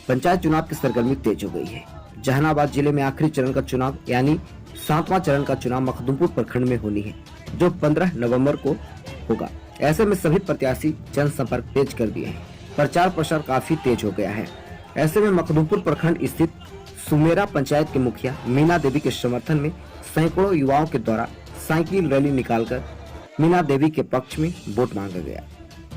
पंचायत चुनाव की सरगर्मी तेज हो गई है। जहानाबाद जिले में आखिरी चरण का चुनाव यानी 7वां चरण का चुनाव मखदुमपुर प्रखंड में होनी है, जो 15 नवंबर को होगा। ऐसे में सभी प्रत्याशी जनसंपर्क तेज कर दिए हैं। प्रचार प्रसार काफी तेज हो गया है। ऐसे में मखदुमपुर प्रखंड स्थित सुमेरा पंचायत के मुखिया मीना देवी के समर्थन में सैकड़ों युवाओं के द्वारा साइकिल रैली निकालकर मीना देवी के पक्ष में वोट मांगा गया।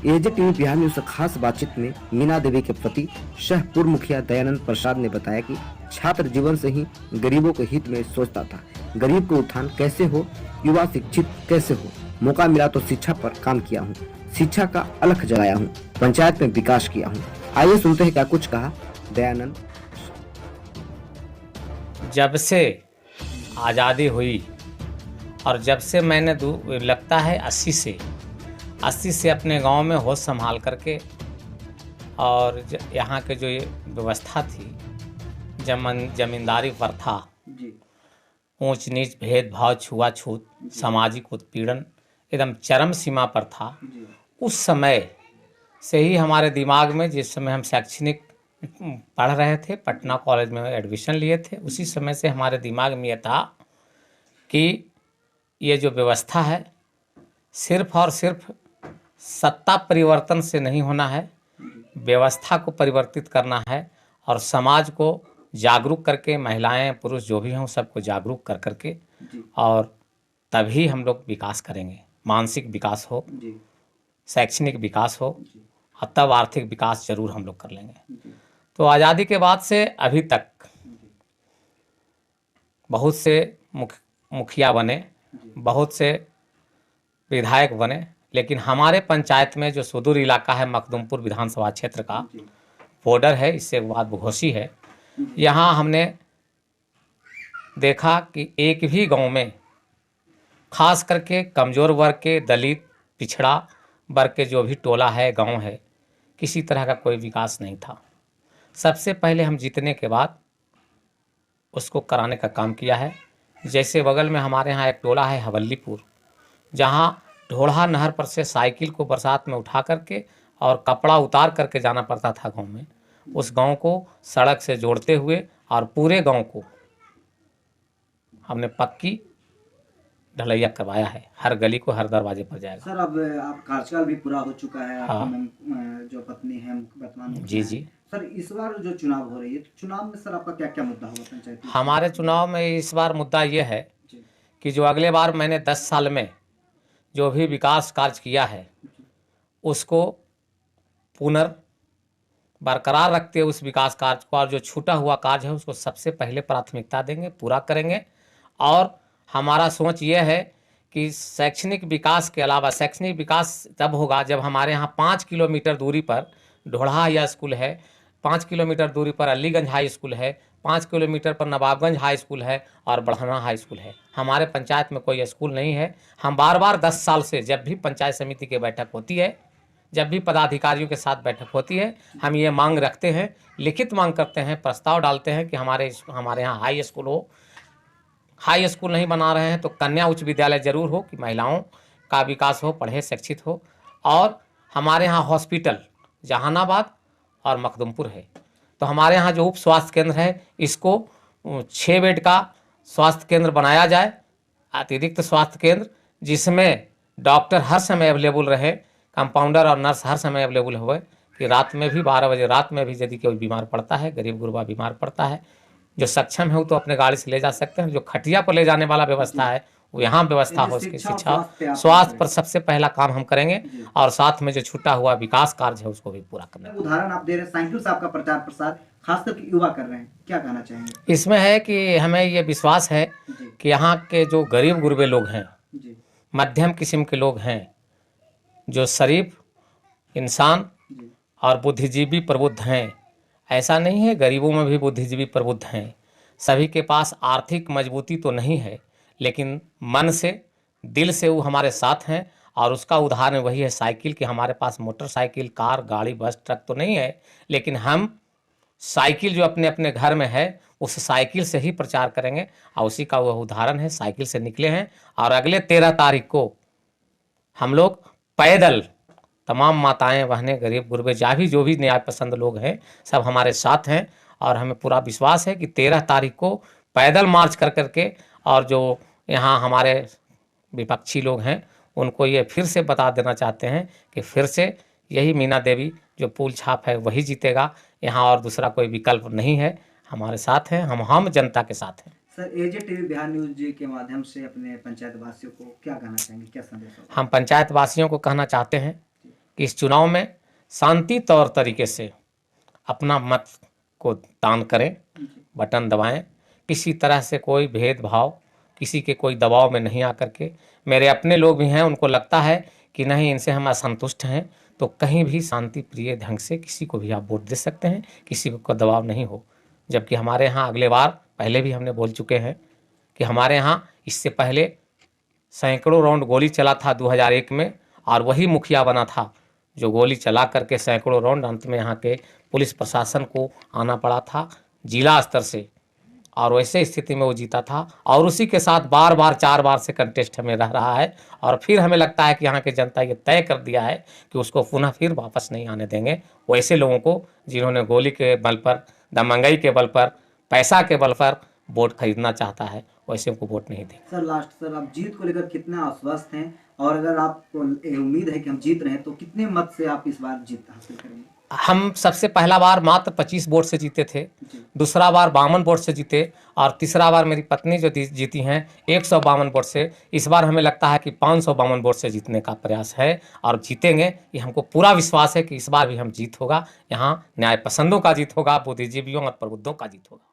एजे टीवी बिहार न्यूज से खास बातचीत में मीना देवी के पति सह पूर्व मुखिया दयानंद प्रसाद ने बताया कि छात्र जीवन से ही गरीबों के हित में सोचता था। गरीब का उत्थान कैसे हो, युवा शिक्षित कैसे हो, मौका मिला तो शिक्षा पर काम किया हूँ, शिक्षा का अलख जलाया हूँ, पंचायत में विकास किया हूँ। आइए सुनते हैं क्या कुछ कहा दयानंद। जब से आज़ादी हुई और जब से मैंने लगता है 80 से अपने गांव में होश संभाल करके और यहाँ के जो ये व्यवस्था थी, जमींदारी प्रथा, ऊंच नीच, भेदभाव, छुआछूत, सामाजिक उत्पीड़न एकदम चरम सीमा पर था। उस समय से ही हमारे दिमाग में, जिस समय हम शैक्षणिक पढ़ रहे थे, पटना कॉलेज में एडमिशन लिए थे, उसी समय से हमारे दिमाग में यह था कि ये जो व्यवस्था है सिर्फ और सिर्फ सत्ता परिवर्तन से नहीं होना है, व्यवस्था को परिवर्तित करना है और समाज को जागरूक करके, महिलाएं पुरुष जो भी हों सबको जागरूक कर करके, और तभी हम लोग विकास करेंगे। मानसिक विकास हो, शैक्षणिक विकास हो, और तब आर्थिक विकास जरूर हम लोग कर लेंगे। तो आज़ादी के बाद से अभी तक बहुत से मुखिया बने, बहुत से विधायक बने, लेकिन हमारे पंचायत में जो सुदूर इलाका है मखदुमपुर विधानसभा क्षेत्र का बॉर्डर है, इससे बाद घोसी है, यहाँ हमने देखा कि एक भी गांव में खास करके कमज़ोर वर्ग के, दलित, पिछड़ा वर्ग के जो भी टोला है, गांव है, किसी तरह का कोई विकास नहीं था। सबसे पहले हम जीतने के बाद उसको कराने का काम किया है। जैसे बगल में हमारे यहाँ एक टोला है हवल्लीपुर, जहाँ ढोढ़ा नहर पर से साइकिल को बरसात में उठा करके और कपड़ा उतार करके जाना पड़ता था गांव में। उस गांव को सड़क से जोड़ते हुए और पूरे गांव को हमने पक्की ढलैया करवाया है। हर गली को, हर दरवाजे पर जाएगा। सर, अब आप कार्यकाल भी पूरा हो चुका है। हाँ। जो पत्नी है वर्तमान में, जी जी। सर, इस बार जो चुनाव हो रही है, तो चुनाव में सर आपका क्या क्या मुद्दा होगा पंचायत में? हमारे चुनाव में इस बार मुद्दा ये है कि जो अगले बार मैंने 10 साल में जो भी विकास कार्य किया है उसको बरकरार रखते हुए उस विकास कार्य को, और जो छूटा हुआ कार्य है उसको सबसे पहले प्राथमिकता देंगे, पूरा करेंगे। और हमारा सोच ये है कि शैक्षणिक विकास के अलावा, शैक्षणिक विकास तब होगा जब हमारे यहाँ 5 किलोमीटर दूरी पर ढोढ़ा हाई स्कूल है, 5 किलोमीटर दूरी पर अलीगंज हाई स्कूल है, 5 किलोमीटर पर नवाबगंज हाई स्कूल है और बढ़ना हाई स्कूल है। हमारे पंचायत में कोई स्कूल नहीं है। हम बार बार 10 साल से, जब भी पंचायत समिति की बैठक होती है, जब भी पदाधिकारियों के साथ बैठक होती है, हम ये मांग रखते हैं, लिखित मांग करते हैं, प्रस्ताव डालते हैं कि हमारे यहाँ हाई स्कूल हो। हाई स्कूल नहीं बना रहे हैं तो कन्या उच्च विद्यालय जरूर हो, कि महिलाओं का विकास हो, पढ़े शिक्षित हो। और हमारे यहाँ हॉस्पिटल जहानाबाद और मखदुमपुर है, तो हमारे यहाँ जो उप स्वास्थ्य केंद्र है इसको 6 बेड का स्वास्थ्य केंद्र बनाया जाए, अतिरिक्त स्वास्थ्य केंद्र, जिसमें डॉक्टर हर समय अवेलेबल रहे, कंपाउंडर और नर्स हर समय अवेलेबल हुए, कि रात में भी 12 बजे रात में भी यदि कोई बीमार पड़ता है, गरीब गुरबा बीमार पड़ता है, जो सक्षम है वो तो अपने गाड़ी से ले जा सकते हैं, जो खटिया पर ले जाने वाला व्यवस्था है वो यहाँ व्यवस्था हो। उसकी शिक्षा स्वास्थ्य पर सबसे पहला काम हम करेंगे, और साथ में जो छूटा हुआ विकास कार्य है उसको भी पूरा करना। उदाहरण आप दे रहे हैं, साइकिल से आपका प्रचार प्रसार खास करके युवा कर रहे हैं, क्या कहना चाहेंगे? इसमें है कि हमें ये विश्वास है कि यहाँ के जो गरीब गुरबे लोग हैं, मध्यम किस्म के लोग हैं, जो शरीफ इंसान और बुद्धिजीवी प्रबुद्ध हैं, ऐसा नहीं है, गरीबों में भी बुद्धिजीवी प्रबुद्ध हैं। सभी के पास आर्थिक मजबूती तो नहीं है, लेकिन मन से, दिल से वो हमारे साथ हैं। और उसका उदाहरण वही है साइकिल, कि हमारे पास मोटरसाइकिल, कार, गाड़ी, बस, ट्रक तो नहीं है, लेकिन हम साइकिल जो अपने अपने घर में है उस साइकिल से ही प्रचार करेंगे। और उसी का वह उदाहरण है, साइकिल से निकले हैं। और अगले 13 तारीख को हम लोग पैदल तमाम माताएं बहनें गरीब गुरबे जो भी न्याय पसंद लोग हैं सब हमारे साथ हैं। और हमें पूरा विश्वास है कि 13 तारीख को पैदल मार्च कर करके और जो यहाँ हमारे विपक्षी लोग हैं उनको ये फिर से बता देना चाहते हैं कि फिर से यही मीना देवी जो पुल छाप है वही जीतेगा। यहाँ और दूसरा कोई विकल्प नहीं है। हमारे साथ हैं, हम जनता के साथ हैं। सर, एजे टीवी बिहार न्यूज जी के माध्यम से अपने पंचायत वासियों को क्या कहना चाहेंगे, क्या संदेश होगा? हम पंचायत वासियों को कहना चाहते हैं कि इस चुनाव में शांति तौर तरीके से अपना मत को दान करें, बटन दबाएं। किसी तरह से कोई भेदभाव, किसी के कोई दबाव में नहीं आकर के, मेरे अपने लोग भी हैं उनको लगता है कि नहीं इनसे हम असंतुष्ट हैं, तो कहीं भी शांति प्रिय ढंग से किसी को भी आप वोट दे सकते हैं, किसी को दबाव नहीं हो। जबकि हमारे यहाँ अगले बार पहले भी हमने बोल चुके हैं कि हमारे यहाँ इससे पहले सैकड़ों राउंड गोली चला था 2001 में, और वही मुखिया बना था जो गोली चला करके सैकड़ों राउंड अंत में यहाँ के पुलिस प्रशासन को आना पड़ा था जिला स्तर से, और वैसे स्थिति में वो जीता था। और उसी के साथ बार बार 4 बार से कंटेस्ट हमें रह रहा है। और फिर हमें लगता है कि यहाँ की जनता ये तय कर दिया है कि उसको पुनः फिर वापस नहीं आने देंगे। वैसे लोगों को जिन्होंने गोली के बल पर, दमंगई के बल पर, पैसा के बल पर वोट खरीदना चाहता है, वैसे उनको वोट नहीं देंगे। सर, लास्ट सर, आप जीत को लेकर कितना आश्वस्त हैं, और अगर आपको उम्मीद है कि हम जीत रहे हैं तो कितने मत से आप इस बार जीत हासिल करेंगे? हम सबसे पहला बार मात्र 25 वोट से जीते थे, दूसरा बार 52 वोट से जीते, और तीसरा बार मेरी पत्नी जो जीती हैं 152 वोट से। इस बार हमें लगता है कि 552 वोट से जीतने का प्रयास है और जीतेंगे। ये हमको पूरा विश्वास है कि इस बार भी हम जीत होगा। यहाँ न्याय पसंदों का जीत होगा, बुद्धिजीवियों और प्रबुद्धों का जीत होगा।